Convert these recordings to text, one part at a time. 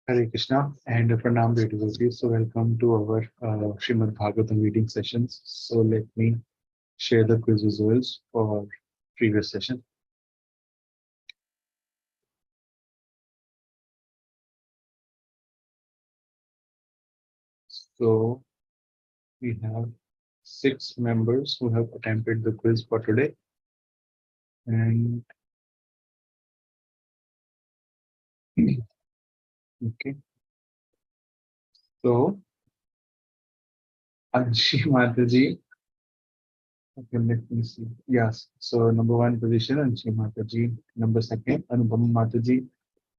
Hare Krishna and Pranam dear devotees. So welcome to our Srimad Bhagavatam reading sessions. So let me share the quiz results for previous session. So we have 6 members who have attempted the quiz for today. And okay, so Anshi Mataji. Okay, let me see. Yes, so number 1 position Anshi Mataji, number 2nd Anupam Mataji,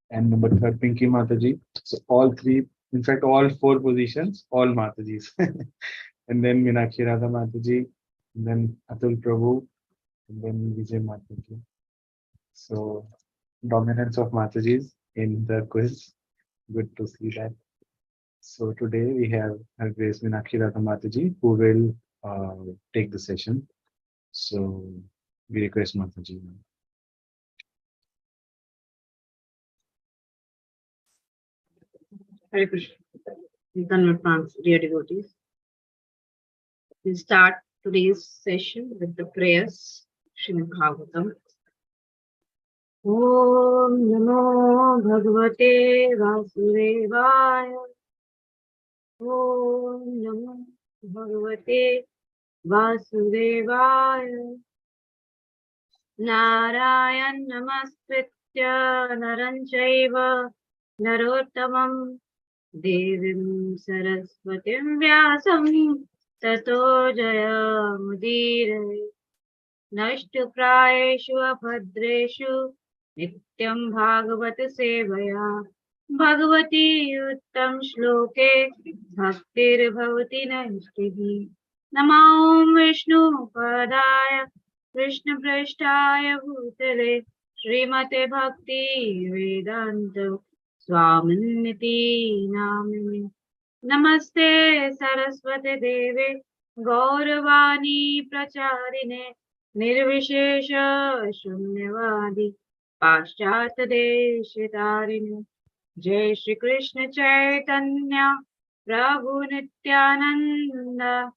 and number 3rd Pinky Mataji. So all 3, in fact all 4 positions, all Matajis. And then Meenakshi Radha Mataji, and then Atul Prabhu, and then Vijay Mataji. So dominance of Matajis in the quiz. Good to see that. So today we have Her Grace Meenakshi Radha Mataji who will take the session. So we request Mataji. Hare Krishna. Dear devotees. We'll start today's session with the prayers. Srimad Bhagavatam. Om Namo Bhagavate Vasudevaya. Om Namo Bhagavate Vasudevaya. Narayan Namaskritya Naran Chaiva Narottamam Devim Saraswatim Vyasam Tato Jayamudire Nashtuprayeshu Abhadreshu Nityam Bhagavat Sevaya Bhagavati Uttam Shloke Bhaktir Bhavati Nashtihi Namam Vishnu Padaya Krishna Prashtaya Bhutale Srimate Bhakti Vedanta Swaminiti Namini Namaste Saraswate Deve Gauravani Pracharine Nirvishesha Shunyavadi Paschata Deshitarine Jai Shri Krishna Chaitanya Prabhu Nityananda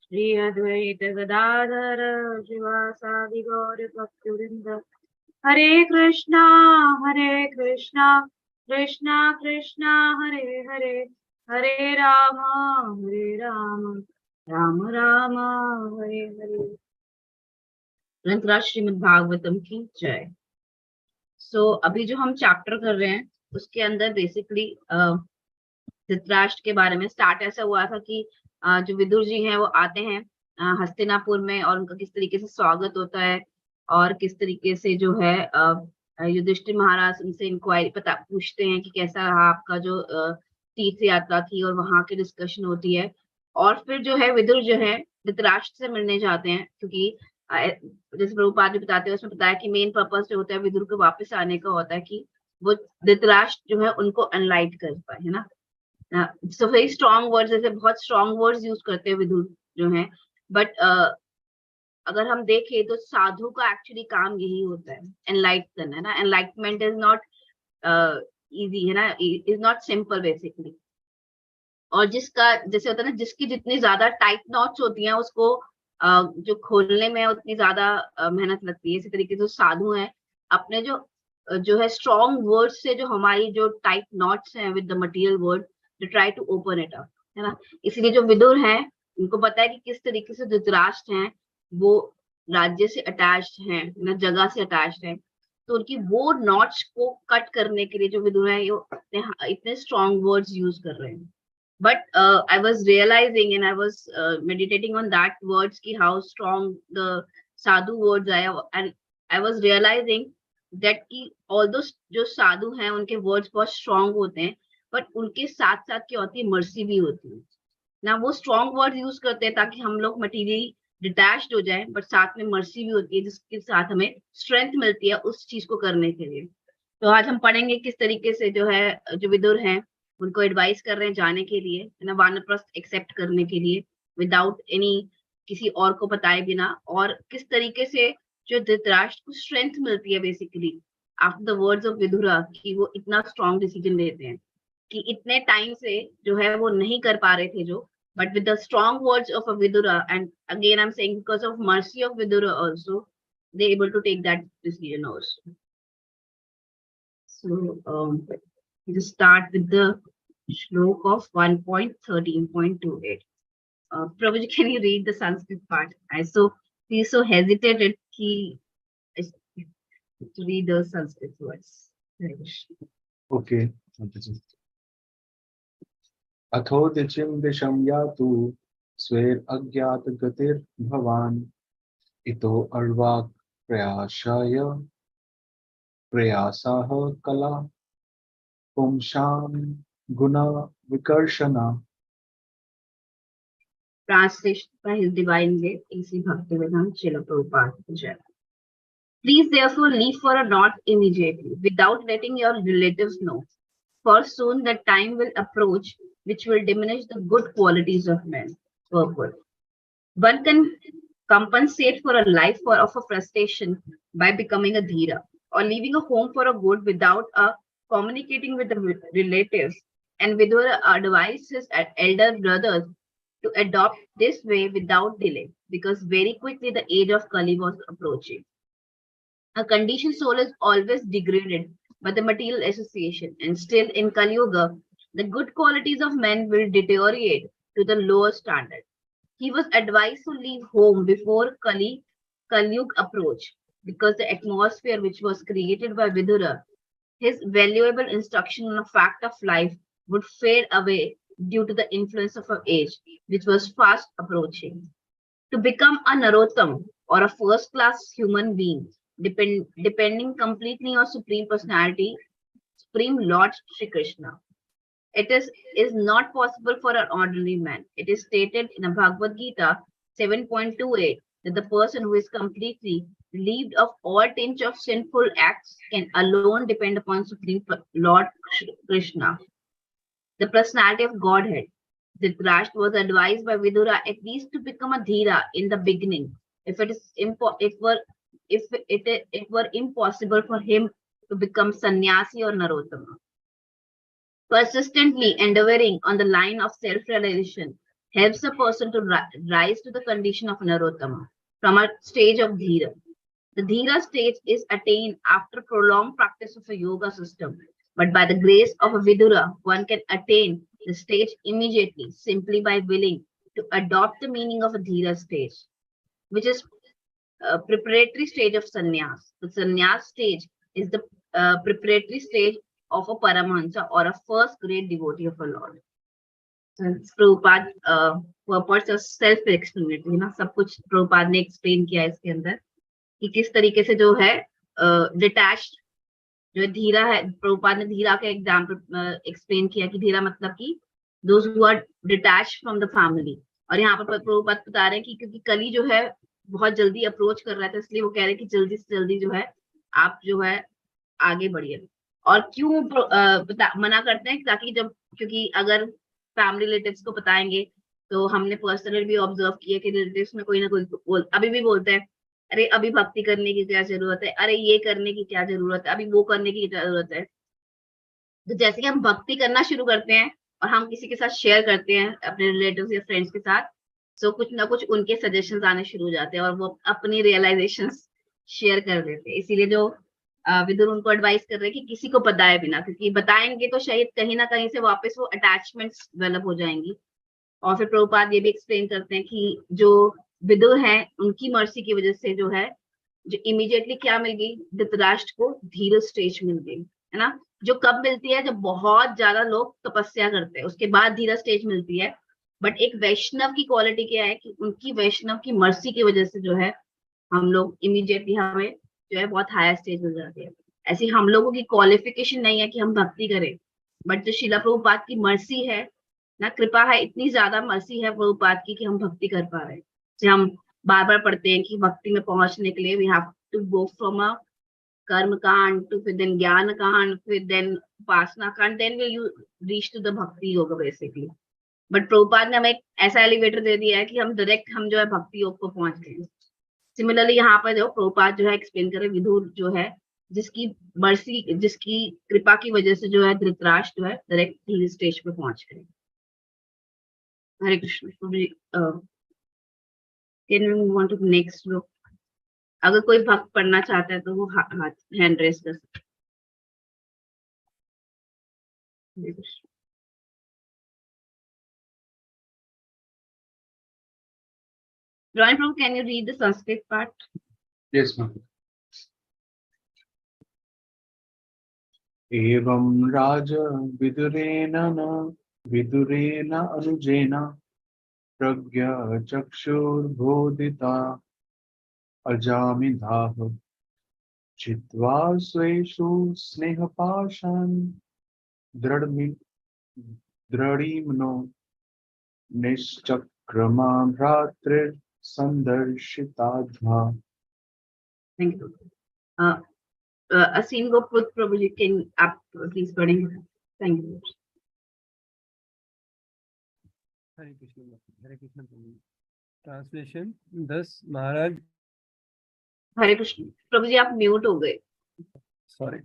Shri Advaita Gadadhara Shivasadi Gauri Bhaktivinoda Hare Krishna Krishna Krishna Hare Hare Hare Rama Rama Rama Hare Hare ग्रंथराज Shrimad Bhagavatam की जय। सो अभी जो हम chapter कर रहे हैं उसके अंदर बेसिकली धृतराष्ट्र के बारे में स्टार्ट ऐसा हुआ था कि जो विदुर जी हैं वो आते हैं हस्तिनापुर में और उनका किस तरीके से स्वागत होता है और किस तरीके से जो है युधिष्ठिर महाराज उनसे इंक्वायरी पूछते हैं कि कैसा रहा आपका जो तीर्थ यात्रा थी और वहां की डिस्कशन होती है। और फिर जो है विदुर जो है धृतराष्ट्र से मिलने जाते हैं क्योंकि जैसे प्रभुपाद जी बताते हैं उसमें बताया कि मेन पर्पस जो होता है विदुर के वापस आने का होता है कि वो धृतराष्ट्र जो है उनको एनलाइट कर पाए, है ना। सो वेरी स्ट्रॉन्ग वर्ड्स, जैसे बहुत स्ट्रॉन्ग वर्ड्स यूज करते हैं विदुर जो है। बट अगर हम देखें तो साधु का एक्चुअली काम यही होता है, एनलाइट करना, है ना। एनलाइटमेंट इज नॉट इजी, है ना, इज नॉट सिंपल बेसिकली। और जिसका जैसे होता है ना, जिसकी जितनी ज्यादा टाइट नॉट्स होती हैं उसको जो खोलने में उतनी ज्यादा मेहनत लगती है। इसी तरीके से साधु हैं अपने जो है स्ट्रॉन्ग वर्ड्स से जो हमारी जो टाइट नॉट्स हैं with the material word to try to open it up, है ना। इसलिए जो विदुर हैं उनको पता है कि किस तरीके से धृतराष्ट्र हैं वो राज्य से अटैच्ड हैं, ना जगह से अटैच्ड है। तो उनकी वो नॉट्स को कट करने के लिए जो विदुर हैं ये इतने स्ट्रॉन्ग वर्ड्स यूज कर रहे हैं। But I was realizing and I was meditating on that words ki how strong the sadhu words are, and I was realizing that ki although जो साधु हैं उनके वर्ड्स बहुत स्ट्रॉन्ग होते हैं बट उनके साथ साथ क्या होती है, मर्सी भी होती है ना। वो स्ट्रॉन्ग वर्ड यूज करते हैं ताकि हम लोग मटीरियली डिटैच्ड हो जाए, बट साथ में मर्सी भी होती है जिसके साथ हमें स्ट्रेंथ मिलती है उस चीज को करने के लिए। तो आज हम पढ़ेंगे किस तरीके से जो है जो विदुर हैं उनको एडवाइस कर रहे हैं जाने के लिए, है ना, वानप्रस्थ एक्सेप्ट करने के लिए विदाउट एनी किसी और को बताए बिना, और किस तरीके से जो धृतराष्ट्र को स्ट्रेंथ मिलती है basically after the words of Vidura कि वो इतना स्ट्रॉन्ग डिसीजन लेते हैं। कि इतने टाइम से जो है वो नहीं कर पा रहे थे जो, but with the strong words of a Vidura, and again I'm saying because of mercy of Vidura also, they able to take that decision also. So just start with the shlok of 1.13.28. Prabhuji, can you read the Sanskrit part? I so he so hesitated to read the Sanskrit words. Okay. अथोदिचिं दिशं यातु स्वेरज्ञातगतिर्भवान् इतो अर्वाक् प्रयासाः कला पुंसां गुना विकर्षणा. Translation by His Divine Grace, A.C. Bhaktivedanta Srila Prabhupada. Please therefore leave for a north immediately, without letting your relatives know, for soon the time will approach which will diminish the good qualities of men. Purport. One can compensate for a life of a frustration by becoming a dhira, or leaving a home for a good without communicating with the relatives, and Vidura advised his elder brothers to adopt this way without delay, because very quickly the age of Kali was approaching. A conditioned soul is always degraded by the material association, and still in Kali Yuga, the good qualities of men will deteriorate to the lower standard. He was advised to leave home before Kali Yuga approached, because the atmosphere which was created by Vidura, his valuable instruction on the fact of life, would fade away due to the influence of her age, which was fast approaching. To become a Narottam, or a first-class human being, depending completely on Supreme Personality, Supreme Lord Sri Krishna. It is not possible for an ordinary man. It is stated in a Bhagavad Gita 7.28 that the person who is completely relieved of all tinge of sinful acts can alone depend upon Supreme Lord Krishna, the personality of Godhead. Dhritarashtra was advised by Vidura at least to become a dhira in the beginning, if it were impossible for him to become sannyasi or narottama. Persistently endeavoring on the line of self-realization helps a person to rise to the condition of narottama from a stage of dhira. The dhira stage is attained after prolonged practice of a yoga system, but by the grace of a Vidura, one can attain the stage immediately simply by willing to adopt the meaning of a dhira stage, which is a preparatory stage of sannyas. The sannyas stage is the preparatory stage of a paramahansa or a first great devotee of a Lord. Prabhupada purports are self-explanatory, ना सब कुछ प्रभुपाद ने explain किया है इसके अंदर कि किस तरीके से जो है detached जो धीरा है. प्रभुपाद ने धीरा का एग्जाम्पल एक्सप्लेन किया कि धीरा मतलब कि those who are detached from the family. और यहाँ पर प्रभुपाद बता रहे हैं कि क्योंकि कली जो है बहुत जल्दी अप्रोच कर रहा था, इसलिए वो कह रहे हैं कि जल्दी से जल्दी जो है आप जो है आगे बढ़िए. और क्यों मना करते हैं, ताकि जब क्योंकि अगर फैमिली रिलेटिव्स को बताएंगे तो हमने पर्सनली भी ऑब्जर्व किया कि रिलेटिव्स में कोई ना कोई अभी भी बोलते हैं, अरे अभी भक्ति करने की क्या जरूरत है, अरे ये करने की क्या जरूरत है, अभी वो करने की क्या जरूरत है. तो जैसे कि हम भक्ति करना शुरू करते हैं और हम किसी के साथ शेयर करते हैं अपने रिलेटिव्स या फ्रेंड्स के साथ, तो कुछ ना कुछ उनके सजेशंस आने शुरू हो जाते हैं और वो अपनी रियलाइजेशंस शेयर कर देते हैं. इसीलिए जो विदुर उनको एडवाइस कर रहे हैं कि किसी को बताए बिना, क्योंकि बताएंगे तो शायद कहीं ना कहीं से वापस वो अटैचमेंट्स डेवलप हो जाएंगी. और फिर प्रभुपाद ये भी एक्सप्लेन करते हैं कि जो विदुर है उनकी मर्सी की वजह से जो है जो इमीडिएटली क्या मिल गई, धृतराष्ट्र को धीर स्टेज मिल गई, है ना. जो कब मिलती है, जब बहुत ज्यादा लोग तपस्या करते हैं, उसके बाद धीरा स्टेज मिलती है. बट एक वैष्णव की क्वालिटी क्या है कि उनकी वैष्णव की मर्सी की वजह से जो है हम लोग इमीडिएटली हमें जो है बहुत हायर स्टेज मिल जाती है. ऐसी हम लोगों की क्वालिफिकेशन नहीं है कि हम भक्ति करें, बट जो शिला प्रभुपाद की मर्सी है ना, कृपा है, इतनी ज्यादा मर्सी है प्रभुपाद की कि हम भक्ति कर पा रहे हैं. हम बार बार पढ़ते हैं कि भक्ति में पहुंचने के लिए we have to go from a karma kand to फिर देन ज्ञान कांड, फिर then upasana kand, then will you reach to the bhakti yoga basically. But Prabhupada ने हमें एक ऐसा एलिवेटर दे दिया है कि हम डायरेक्ट हम जो है भक्ति योग को पहुंच गए. सिमिलरली यहाँ पर जो प्रभुपाद जो है एक्सप्लेन करे, विदुर जो है जिसकी मर्सी, जिसकी कृपा की वजह से जो है धृतराष्ट्र है डायरेक्ट हिल स्टेज पे पहुंच गए। Hare Krishna. Can we move on to next shloka? अगर कोई भक्त पढ़ना चाहता है तो वो हाथ हैंड रेस कर सकता है। हरे Krishna. Roy Prabhu, can you read the Sanskrit part? Yes, ma'am. एवं राजा विदुरेण अनुजेन प्रज्ञा चक्षुर्बोधिता अजामिधाः चित्वा स्वेषु स्नेहपाशान् दृढीम्नो निश्चक्रमा भ्रातृसन्दर्शिताध्वा। Thank you. Asim Goput Prabhu ji, can आप please पढ़ेंगे? Thank you. Hare Krishna. Hare Krishna Prabhu. Translation. Thus Maharaj. हरे कृष्ण। प्रभु जी आप म्यूट हो गए। Sorry.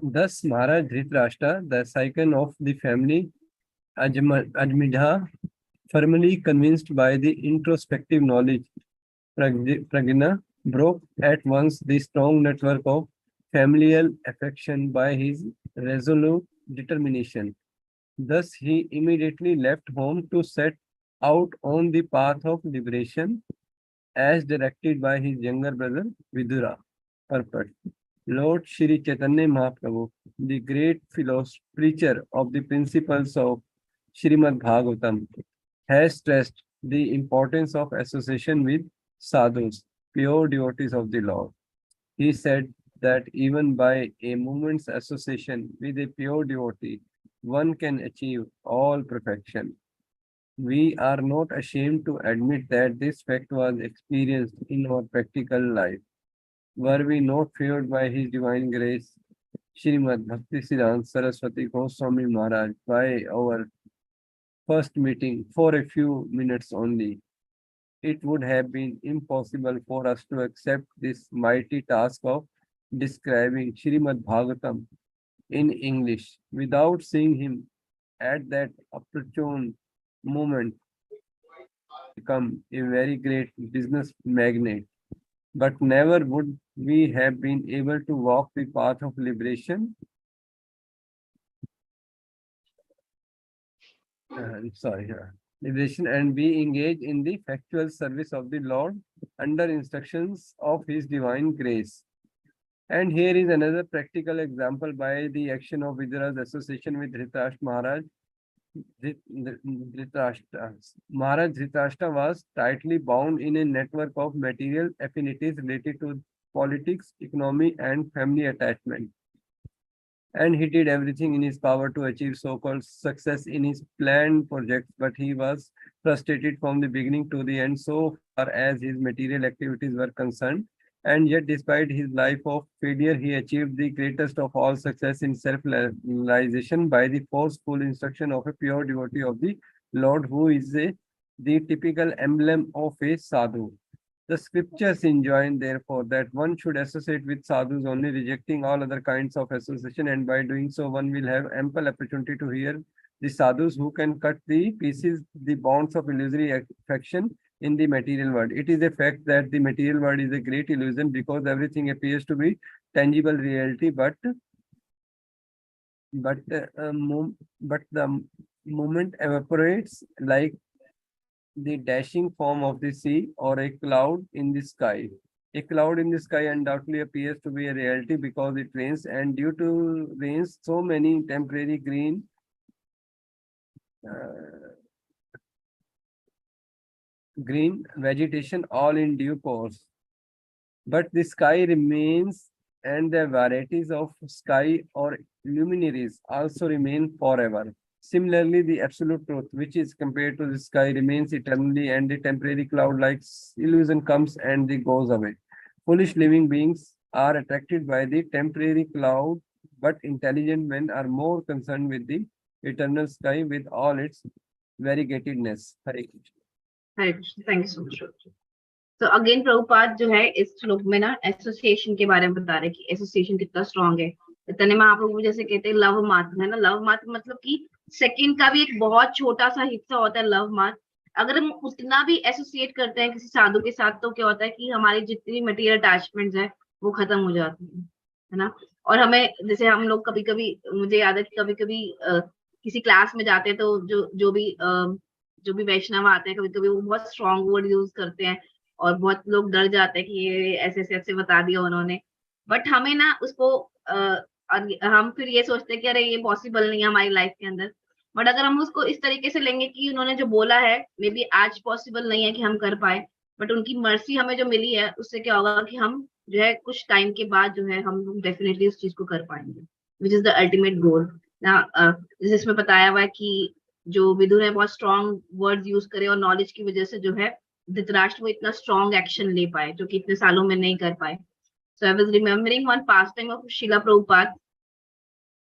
Thus Maharaj Dhritarashtra, the second of the family, Ajmidha, firmly convinced by the introspective knowledge, Prajna, broke at once the strong network of familial affection by his resolute determination. Thus, he immediately left home to set out on the path of liberation as directed by his younger brother Vidura. Purport. Lord Shri Chaitanya Mahaprabhu, the great preacher of the principles of Srimad Bhagavatam, has stressed the importance of association with sadhus, pure devotees of the Lord. He said that even by a moment's association with a pure devotee, one can achieve all perfection. We are not ashamed to admit that this fact was experienced in our practical life. Were we not favored by His divine grace, Srimad Bhakti Siddhanta Saraswati Goswami Maharaj, by our first meeting for a few minutes only, it would have been impossible for us to accept this mighty task of describing Srimad Bhagavatam in English without seeing him at that opportune moment become a very great business magnate. But never would we have been able to walk the path of liberation. Liberation and be engaged in the factual service of the Lord under instructions of His divine grace. And here is another practical example by the action of Vidura's association with Dhritarashtra Maharaj. Maharaj Dhritarashtra was tightly bound in a network of material affinities related to politics, economy, and family attachment. And he did everything in his power to achieve so-called success in his planned projects, but he was frustrated from the beginning to the end so far as his material activities were concerned. And yet, despite his life of failure, he achieved the greatest of all success in self-realization by the forceful instruction of a pure devotee of the Lord, who is the typical emblem of a sadhu. The scriptures enjoin, therefore, that one should associate with sadhus only, rejecting all other kinds of association, and by doing so, one will have ample opportunity to hear the sadhus who can cut the pieces, the bonds of illusory affection in the material world. It is a fact that the material world is a great illusion because everything appears to be tangible reality, but the moment evaporates like the dashing form of the sea or a cloud in the sky. A cloud in the sky undoubtedly appears to be a reality because it rains, and due to rains, so many temporary green vegetation all in due course. But the sky remains, and the varieties of sky or luminaries also remain forever. Similarly, the absolute truth, which is compared to the sky, remains eternally, and the temporary cloud-like illusion comes and the goes away. Foolish living beings are attracted by the temporary cloud, but intelligent men are more concerned with the eternal sky with all its variegatedness. Hare Krishna. Hare Krishna. Thank you so much. तो again Prabhupada जो है इस श्लोक में ना association के बारे में बता रहे हैं कि एसोसिएशन कितना स्ट्रांग है। इतने में आप लोग जैसे कहते हैं लव मात्र है ना, लव मात्र मतलब कि सेकंड का भी एक बहुत छोटा सा हिस्सा होता है लव मात्र। अगर हम उतना भी एसोसिएट करते हैं किसी साधु के साथ तो क्या होता है कि हमारी जितनी मटेरियल अटैचमेंट्स है वो खत्म हो जाती है ना। और हमें जैसे हम लोग कभी कभी, मुझे याद है कि कभी कभी किसी क्लास में जाते हैं तो जो भी वैष्णव आते हैं कभी कभी वो बहुत स्ट्रॉन्ग वर्ड यूज करते हैं और बहुत लोग डर जाते हैं कि ये ऐसे ऐसे ऐसे बता दिया उन्होंने। बट हमें ना उसको हम फिर ये सोचते हैं कि अरे ये पॉसिबल नहीं है हमारी लाइफ के अंदर। बट अगर हम उसको इस तरीके से लेंगे कि उन्होंने जो बोला है मे बी आज पॉसिबल नहीं है कि हम कर पाए, बट उनकी मर्सी हमें जो मिली है उससे क्या होगा कि हम जो है कुछ टाइम के बाद जो है हम डेफिनेटली उस चीज को कर पाएंगे, which is the ultimate goal ना। जिसमें बताया हुआ है कि जो विदुर है बहुत स्ट्रॉन्ग वर्ड्स यूज करे और नॉलेज की वजह से जो है धृतराष्ट्र वो इतना स्ट्रॉन्ग एक्शन ले पाए जो कि इतने सालों में नहीं कर पाए। So I was remembering one pastime of Shila Prabhupada.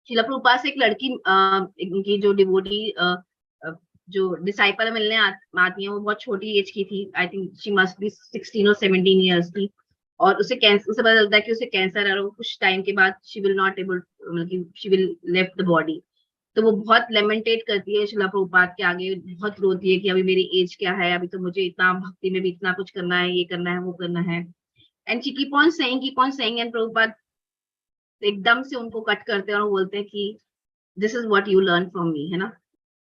Shila Prabhupada से एक लड़की इनकी जो डिवोटी जो डिसाइपल मिलने आती है वो बहुत छोटी एज की थी। I think she must be 16 और 17 ईयर्स की। और उसे कैंसर, उसे पता चलता है कि उसे कैंसर है और कुछ टाइम के बाद शी विल नॉट एबल, मतलब she will left the body. तो वो बहुत लेमेंटेट करती है शिला प्रभुपाद के आगे, बहुत रोती है कि अभी मेरी एज क्या है, अभी तो मुझे इतना भक्ति में भी इतना कुछ करना है, ये करना है वो करना है। And she keep on saying and Prabhupada एकदम से उनको कट करते हैं और बोलते हैं कि this is what you learn from me, है ना,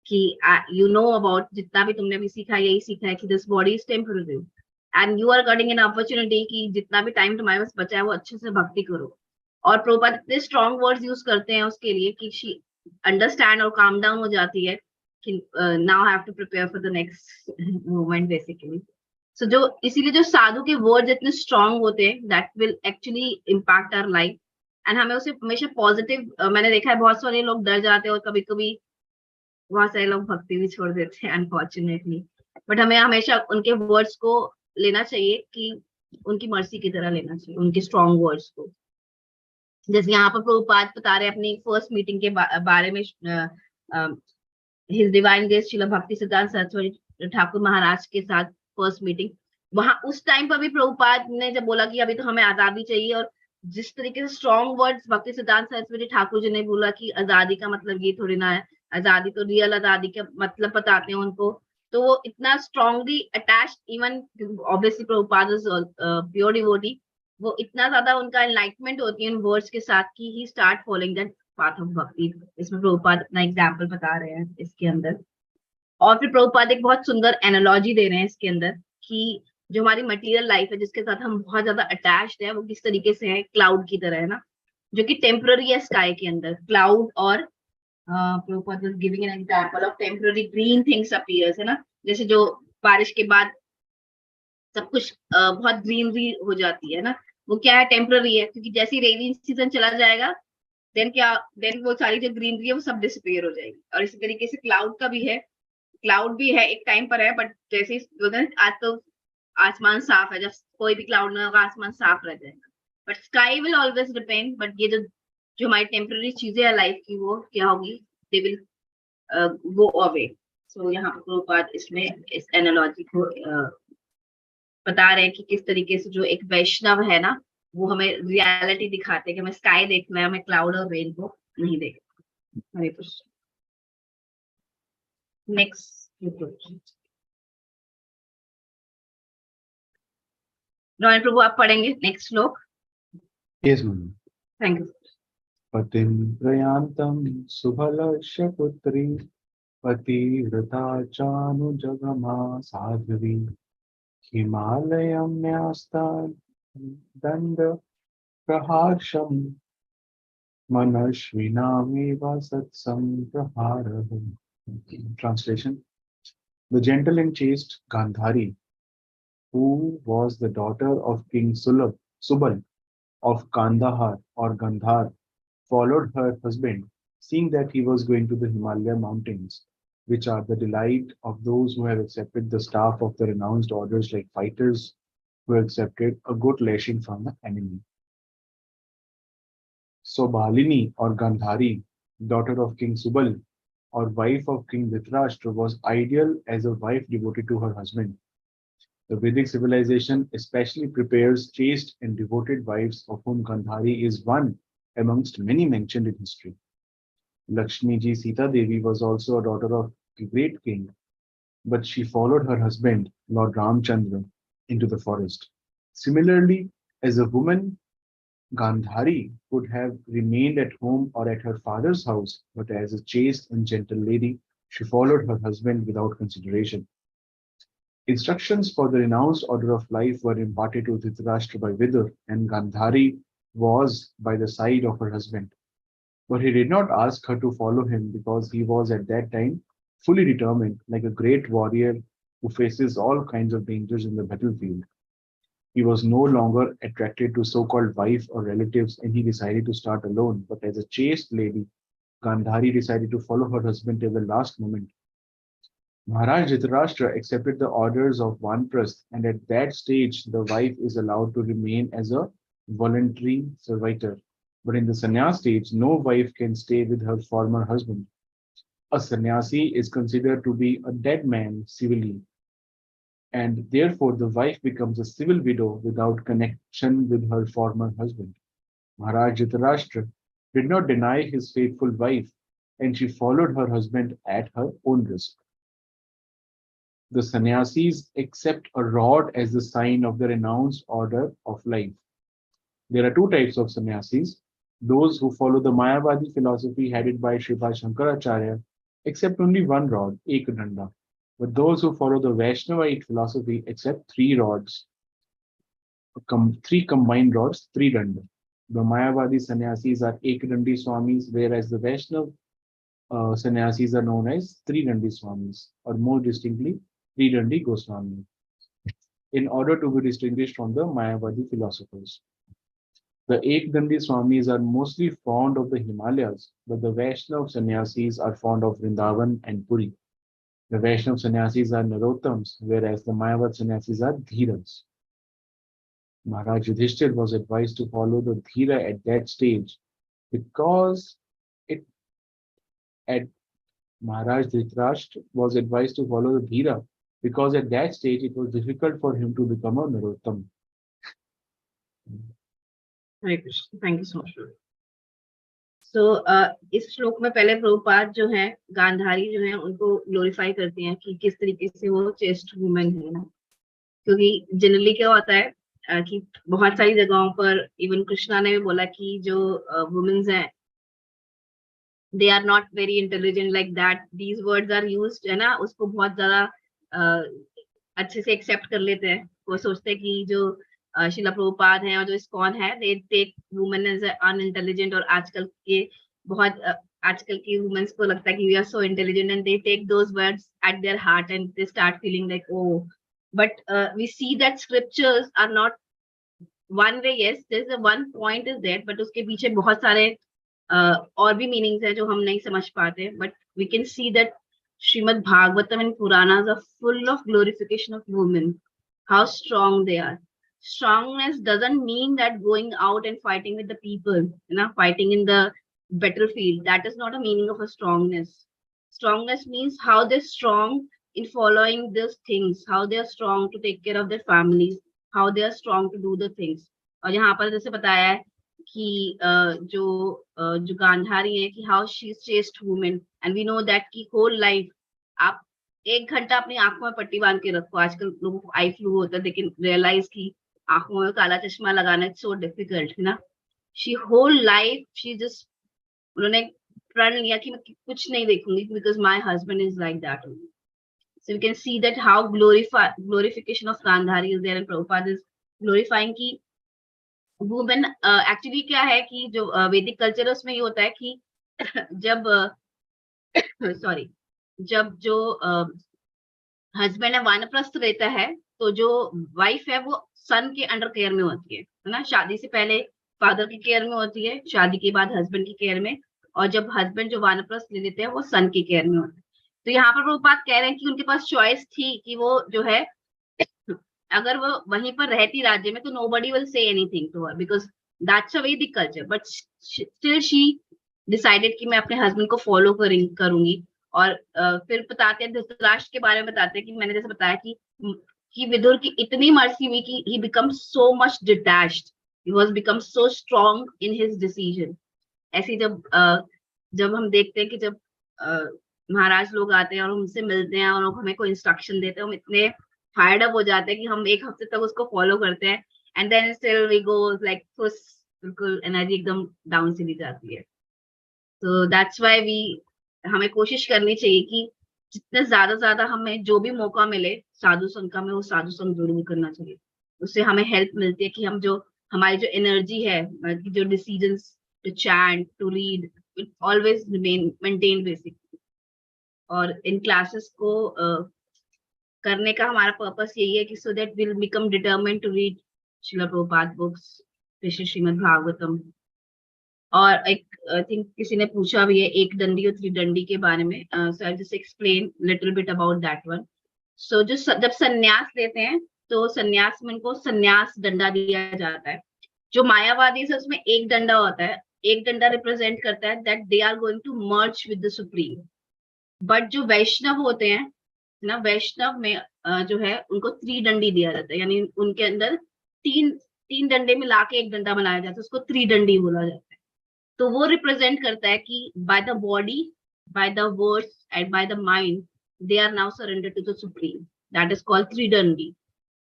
कि यू नो अबाउट, जितना भी तुमने अभी सीखा यही सीखा है कि this body is temporary and you are getting an opportunity कि जितना भी टाइम तुम्हारे पास बचा है वो अच्छे से भक्ति करो। और प्रभुपाद इतने स्ट्रॉन्ग वर्ड्स यूज करते हैं उसके लिए कि शी अंडरस्टैंड और काम डाउन हो जाती है कि now have to prepare for the next moment basically. So जो इसीलिए जो साधु के वर्ड्स इतने स्ट्रॉन्ग होते हैं that will actually impact our life. And हमें उसे हमेशा पॉजिटिव, मैंने देखा है बहुत सारे लोग डर जाते हैं और कभी कभी बहुत सारे लोग भक्ति भी छोड़ देते हैं अनफॉर्चुनेटली। बट हमें हमेशा उनके वर्ड्स को लेना चाहिए कि उनकी मर्जी की तरह लेना चाहिए उनके स्ट्रॉन्ग वर्ड्स को। जैसे यहाँ पर प्रभुपाद बता रहे हैं अपनी फर्स्ट मीटिंग के बारे में, हिज डिवाइन ग्रेस श्रील भक्ति सिद्धांत सरस्वती ठाकुर महाराज के साथ फर्स्ट मीटिंग। वहां उस टाइम पर भी प्रभुपाद ने जब बोला कि अभी तो हमें आजादी चाहिए, और जिस तरीके से स्ट्रॉन्ग वर्ड्स भक्ति सिद्धांत सरस्वती ठाकुर जी ने बोला कि आजादी का मतलब ये थोड़ी ना है, आजादी तो रियल आजादी का मतलब बताते हैं उनको। तो वो इतना strongly attach, even obviously Prabhupada is pure devotee, वो इतना ज्यादा उनका एनलाइटमेंट होती है इन वर्ड्स के साथ कि he start following that path of bhakti. इसमें प्रभुपाद अपना एग्जाम्पल बता रहे हैं इसके अंदर। और फिर प्रभुपाद एक बहुत सुंदर एनालॉजी दे रहे हैं इसके अंदर कि जो हमारी मटेरियल लाइफ है जिसके साथ हम बहुत ज्यादा अटैच्ड है वो किस तरीके से है, क्लाउड की तरह है ना, जो कि टेम्पररी है स्काई के अंदर क्लाउड। और Prabhupada was giving an example of temporary green things appears, है ना, जैसे जो बारिश के बाद सब कुछ बहुत ग्रीनरी हो जाती है ना, वो क्या है, टेम्पररी है, क्योंकि जैसे ही रेनी सीजन चला जाएगा देन वो सारी जो ग्रीनरी है वो सब डिसअपीयर हो जाएगी। और इसी तरीके से क्लाउड भी है एक टाइम पर है, बट जैसे आज तो आसमान साफ है, जब कोई भी क्लाउड ना होगा आसमान साफ रह जाएगा। But sky will always depend, but ये जो हमारी टेम्पररी चीजें है लाइफ की वो क्या होगी, दे विल गो अवे। सो यहाँ पर प्रभुपाद इसमें इस एनालॉजी को बता रहे हैं कि किस तरीके से जो एक वैष्णव है ना वो हमें रियलिटी दिखाते हैं कि हमें स्काई देखना है, हमें क्लाउड और रेन को नहीं देखना। हरे कृष्ण। नेक्स्ट रॉय प्रभु आप पढ़ेंगे नेक्स्ट श्लोक। Yes, ma'am. Thank you. पतिं प्रयान्तं सुबलस्य पुत्री पतिव्रता चानुजगमा साध्वी हिमालयं न्यस्ता दण्ड प्रहार्षं मनश्विनामेव सत्संप्रहारः। Translation: The gentle and chaste Gandhari, who was the daughter of King Subal of Kandahar or Gandhar, followed her husband, seeing that he was going to the Himalaya mountains, which are the delight of those who have accepted the staff of the renounced orders, like fighters who accepted a good lashing from the enemy. So Balini or Gandhari, daughter of King Subal or wife of King Dhritarashtra, was ideal as a wife devoted to her husband. The Vedic civilization especially prepares chaste and devoted wives, of whom Gandhari is one amongst many mentioned in history. Lakshmi ji Sita Devi was also a daughter of the great king, but she followed her husband, Lord Ramchandra, into the forest. Similarly, as a woman, Gandhari could have remained at home or at her father's house, but as a chaste and gentle lady, she followed her husband without consideration. Instructions for the renounced order of life were imparted to Dhritarashtra by Vidur, and Gandhari was by the side of her husband. But he did not ask her to follow him because he was at that time fully determined, like a great warrior who faces all kinds of dangers in the battlefield. He was no longer attracted to so-called wife or relatives, and he decided to start alone. But as a chaste lady, Gandhari decided to follow her husband till the last moment. Maharaj Dhritarashtra accepted the orders of Vanprasth, and at that stage, the wife is allowed to remain as a voluntary servitor. But in the sannyas stage, no wife can stay with her former husband. A sannyasi is considered to be a dead man civilly, and therefore the wife becomes a civil widow without connection with her former husband. Maharaj Dhritarashtra did not deny his faithful wife, and she followed her husband at her own risk. The sannyasis accept a rod as the sign of the renounced order of life. There are two types of sannyasis. Those who follow the Mayavadi philosophy headed by Sripad Shankaracharya accept only one rod, Ekadanda. But those who follow the Vaishnavite philosophy accept three rods, three combined rods, three danda. The Mayavadi sannyasis are Ekadandi Swamis, whereas the Vaishnav sannyasis are known as Tridandi Swamis, or more distinctly, Tridandi Goswami, in order to be distinguished from the Mayavadi philosophers. The Ekdandi Swamis are mostly fond of the Himalayas, but the Vaishnav sannyasis are fond of Vrindavan and Puri. The Vaishnav sannyasis are Narottams, whereas the Mayavad sannyasis are Dhiras. Maharaj Yudhishthir was advised to follow the Dhira at that stage because it at Maharaj Dhritarashtra was advised to follow the Dhira because at that stage it was difficult for him to become a Narottam. Hare Krishna, thank you so much. So इस श्लोक में पहले प्रभुपाद जो है गांधारी जो है उनको glorify करते हैं कि किस तरीके से वो चेस्ट वुमेन है ना, क्योंकि जनरली क्या होता है कि बहुत सारी जगहों पर इवन कृष्णा ने भी बोला कि जो वुमेन्स हैं they are not very intelligent like that, these words are used है ना, उसको बहुत ज्यादा अच्छे से एक्सेप्ट कर लेते हैं। वो सोचते हैं कि जो शिला प्रभुपाद हैं और जो इस्कॉन है they take women as unintelligent, और आजकल की वुमेन्स को लगता है कि we are so intelligent and they take those words at their heart and they start feeling like oh, but we see that scriptures are not one way. Yes, there is a one point is that, but उसके पीछे बहुत सारे और भी meanings है जो हम नहीं समझ पाते, but we can see that Srimad Bhagavatam and Puranas are full of glorification of women, how strong they are. Strongness doesn't mean that going out and fighting with the people, you know, fighting in the battlefield. That is not a meaning of a strongness. Strongness means how they're strong in following these things, how they are strong to take care of their families, how they are strong to do the things. और यहाँ पर जैसे बताया है कि जो गांधारी है कि how she is chaste women, and we know that की होल लाइफ आप 1 घंटा अपनी आंखों में पट्टी बांध के रखो, आजकल लोगों को आई फ्लू होता है, लेकिन रियलाइज की आंखों में काला चश्मा लगाना इट्स सो डिफिकल्ट है ना। She whole life she just, उन्होंने प्रण लिया कि मैं कुछ नहीं देखूंगी because my husband is like that. So you can see that how glorification of Gandhari is there and Prabhupada is glorifying की वुमेन। एक्चुअली क्या है कि जो वैदिक कल्चर है उसमें ये होता है कि जब सॉरी जब जो हस्बैंड है वानप्रस्थ रहता है तो जो वाइफ है वो सन के अंडर केयर में होती है ना। शादी से पहले फादर की केयर में होती है, शादी के बाद हस्बैंड की केयर में, और जब हस्बैंड जो वानप्रस्थ ले लेते हैं वो सन की केयर में होते हैं। तो यहाँ पर वो बात कह रहे हैं कि उनके पास चॉइस थी कि वो जो है अगर वो वहीं पर रहती राज्य में तो nobody will say anything to her because that's a Vedic culture, but still she decided कि मैं अपने हस्बैंड को फॉलो करूंगी। और फिर बताते हैं धृतराष्ट्र के बारे में, बताते हैं कि मैंने जैसे बताया कि कि विदुर की इतनी मर्सी हुई कि he becomes so much detached, he was become so strong in his decision. ऐसी जब हम देखते हैं कि जब महाराज लोग आते हैं और उनसे मिलते हैं और हमें कोई इंस्ट्रक्शन देते हैं, हम इतने फायर्ड अप हो जाते हैं कि हम एक हफ्ते तक उसको फॉलो करते हैं, and then still we go like बिल्कुल एनर्जी एकदम डाउन चली जाती है. तो दैट्स व्हाई हमें कोशिश करनी चाहिए कि जितने ज्यादा हमें जो भी मौका मिले साधु संघ का, हमें वो साधु संघ जरूर करना चाहिए. उससे हमें हेल्प मिलती है कि हम जो हमारी जो एनर्जी है, जो decisions to chant, to read, it always remain maintain basically. और इन क्लासेस को करने का हमारा पर्पस यही है कि so that will become determined to read Srila Prabhupada books, specially Srimad Bhagavatam. और एक आई थिंक किसी ने पूछा भी है एक दंडी और त्रिदंडी के बारे में, so I just explain little bit about that one. So जब संन्यास लेते हैं तो संन्यास में इनको संन्यास डंडा दिया जाता है. जो मायावादी है उसमें एक डंडा होता है, एक डंडा रिप्रेजेंट करता है that they are going to merge with the supreme. But जो वैष्णव होते हैं ना, वैष्णव में जो है उनको त्रिदंडी दिया जाता है, यानी उनके अंदर तीन डंडे मिला के एक डंडा बनाया जाता है, उसको त्रिदंडी बोला जाता है. तो वो रिप्रेजेंट करता है कि by the body, by the words and by the mind they are now surrender to the supreme. That is called tridandi.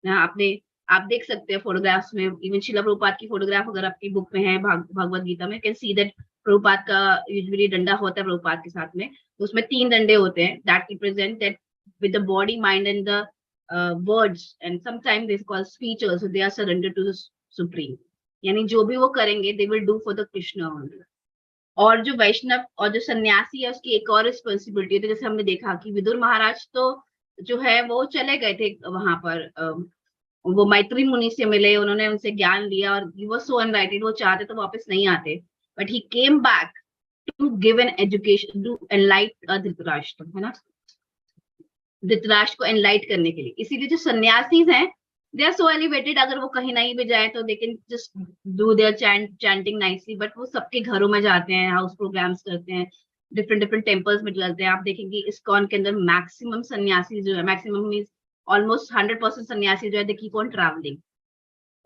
आप देख सकते हैं फोटोग्राफ्स में, इवन शिला प्रभुपाद की फोटोग्राफ अगर आपकी बुक में है भगवत गीता में, कैन सी दैट प्रभुपाद का यूजुअली डंडा होता है प्रभुपाद के साथ में, तो उसमें 3 डंडे होते हैं. That represent that with the body, mind and the words, and sometimes they call speech also, they are surrendered to the supreme. यानी जो भी वो करेंगे they will do for the Krishna only. और जो वैष्णव और जो सन्यासी है उसकी एक और रिस्पॉन्सिबिलिटी है. तो जैसे हमने देखा कि विदुर महाराज तो जो है वो चले गए थे वहां पर, वो मैत्री मुनि से मिले, उन्होंने उनसे ज्ञान लिया और he was so enlightened, वो चाहते तो वापस नहीं आते, but he came back to give an education to enlighten Dhritarashtra, है ना, धृतराष्ट्र को एनलाइट करने के लिए. इसीलिए जो सन्यासी हैं दे आर सो एलिवेटेड, अगर वो कहीं नहीं भी जाए तो they can just do their chanting nicely, but वो सबके घरों में जाते हैं, हाउस प्रोग्राम्स करते हैं, डिफरेंट टेम्पल्स में चलते हैं. आप देखेंगे इस्कॉन के अंदर मैक्सिमम सन्यासी जो है, मैक्सिमम मींस ऑलमोस्ट 100% सन्यासी जो है दे कीप ऑन ट्रैवलिंग.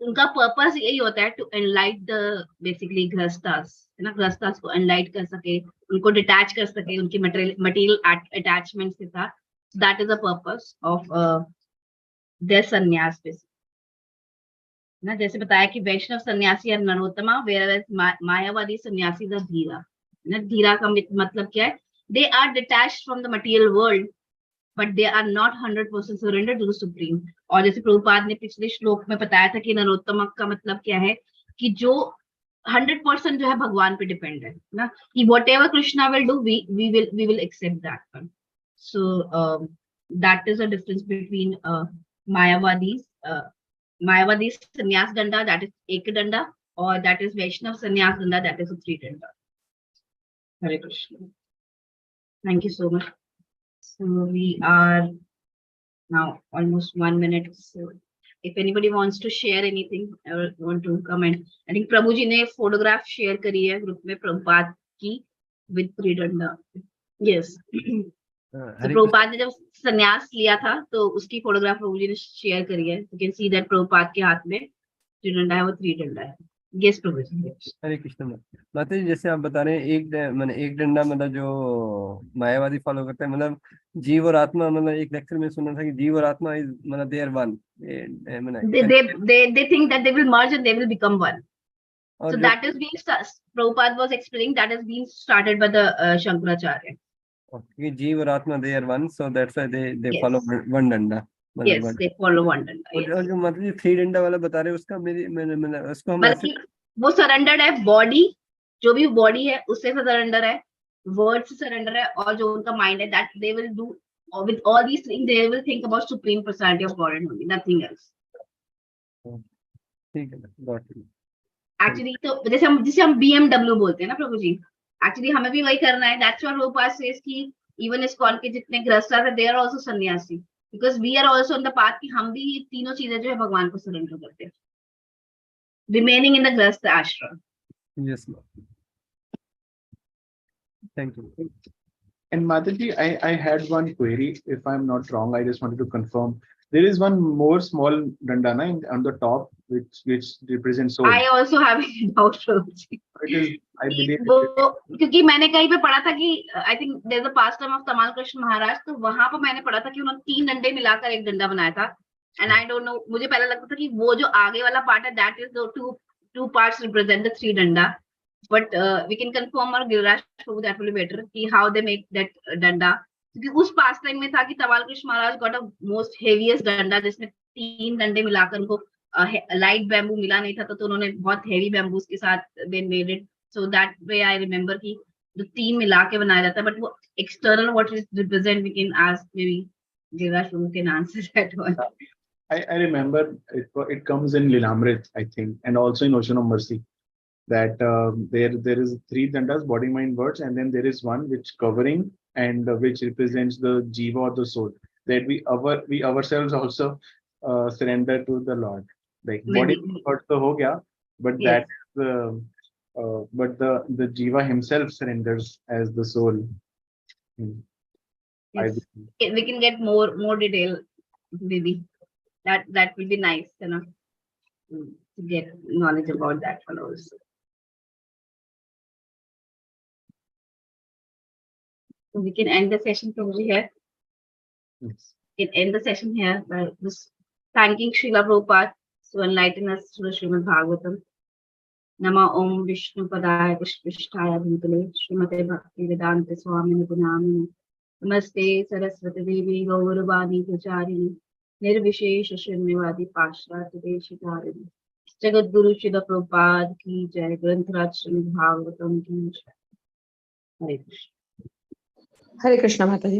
उनका पर्पस यही होता है टू एनलाइट द बेसिकली गृहस्थास, है ना, गृहस्थास को एनलाइट कर सके, उनको डिटैच कर सके उनकी मटेरियल अटैचमेंट के साथ. That is the purpose of their sannyas. ना जैसे बताया कि वैष्णव सन्यासी है नरोत्तमा, whereas मायावादी सन्यासी द धीरा. ना धीरा का मतलब क्या है? They are detached from the material world, but they are not 100% surrendered to the supreme. और जैसे प्रभुपाद ने पिछले श्लोक में बताया था कि नरोत्तमा का मतलब क्या है, कि जो 100% जो है भगवान पे डिपेंड है ना, कि whatever Krishna will do, we will accept that one. So that is a difference between Mayavadi's sannyas danda, that is ek danda, or that is Vaishnav sannyas danda, that is a 3 danda. Hare Krishna. Thank you so much. So we are now almost 1 minute. So if anybody wants to share anything or want to comment, I think Prabhu ji ne photograph share kari hai group mein Prabhupada ki with 3 danda. Yes. तो प्रभुपाद ने जब संन्यास लिया था तो उसकी photograph प्रभु जी ने share करी है. You can see that Prabhupada के हाथ में जो डंडा है वो 3 डंडा है. यस प्रभु जी. हरे कृष्ण. माता जी जैसे आप बता रहे हैं एक डंडा मतलब जो मायावादी फॉलो करते हैं, मतलब जीव और आत्मा, मतलब एक लेक्चर में सुना था कि जीव और आत्मा इज मतलब they are one, they think that they will merge and they will become one. So that is being Prabhupada was explaining, that is being started by the Shankaracharya. Okay, जीव और आत्मा they are one, so that's why they follow one डंडा. Yes, they follow one डंडा. और जो मतलब 3 डंडा वाला बता रहे हैं उसका मैंने उसको हम बल्कि वो सरेंडर्ड है, बॉडी जो भी बॉडी है उससे सरेंडर है, वर्ड से सरेंडर है, और जो उनका माइंड है that they will do with all these things, they will think about supreme personality of God and only, nothing else. ठीक है, गॉट इट. एक्चुअली तो जिसे हम BMW बोलते हैं ना प्रभु जी, एक्चुअली हमें भी वही करना है. दैट्स व्हाट प्रभुपाद सेज कि इवन इस्कॉन के जितने गृहस्थ हैं they are also sannyasi, because we are also in the path कि हम भी ये तीनों चीजें जो है भगवान को सरेंडर करते हैं, रिमेनिंग इन द गृहस्थ आश्रम. Yes ma'am, thank you. And Mataji, I had one query. If I'm not wrong, I just wanted to confirm. There is one more small danda na, on the top, which represents soul. I also have a doubt. It is, I believe, वो क्योंकि मैंने कहीं पे पढ़ा था कि I think there is a pastime of Tamal Krishna महाराज, तो वहां पर मैंने पढ़ा था कि उन्होंने 3 डंडे मिलाकर एक डंडा बनाया था. एंड आई डोंट नो, मुझे पहले लगता था कि वो जो आगे वाला पार्ट है that is the two parts represent the 3 डंडा. बट वी कैन कंफर्म और गिरिराज प्रभु दैट विल बी बेटर कि हाउ दे मेक दैट डंडा. क्योंकि उस पास्ट टाइम में था कि तमाल कृष्ण महाराज गॉट अ मोस्ट हेवीएस्ट डंडा जिसमें 3 डंडे मिलाकर उनको लाइट बैम्बू मिला नहीं था, तो उन्होंने बहुत हेवी बैम्बूज के साथ they made it. So that way I remember कि जो 3 मिला के बनाया जाता है, but वो external what it represent we can ask maybe Giriraj can answer that one. I remember it comes in Lilamrit, I think, and also in Ocean of Mercy, that there is 3 dandas, body, mind, words, and then there is one which covering and which represents the jiva or the soul, that we ourselves also surrender to the Lord. Like body, Maybe. words to ho gaya, but Yes. but the jiva himself surrenders as the soul. I Yes. We can get more detail maybe. That will be nice, you know, to get knowledge about that one also. So we can end the session from here. Yes. We can end the session here by just thanking Srila Prabhupada to enlighten us through the Srimad Bhagavatam. Nama Om Vishnu Padaya Vishvishthaya Bhutale Srimate Bhakti Vedanta Swamini Gunamini Namaste Saraswati Devi Gauravani Pracharini Nirvishesha Shunyavadi Pashrati Deshitarini Jagat Guru Srila Prabhupada ki jai. Granth Raj Srimad Bhagavatam ki jai. Hare Krishna. Hare Krishna Mataji.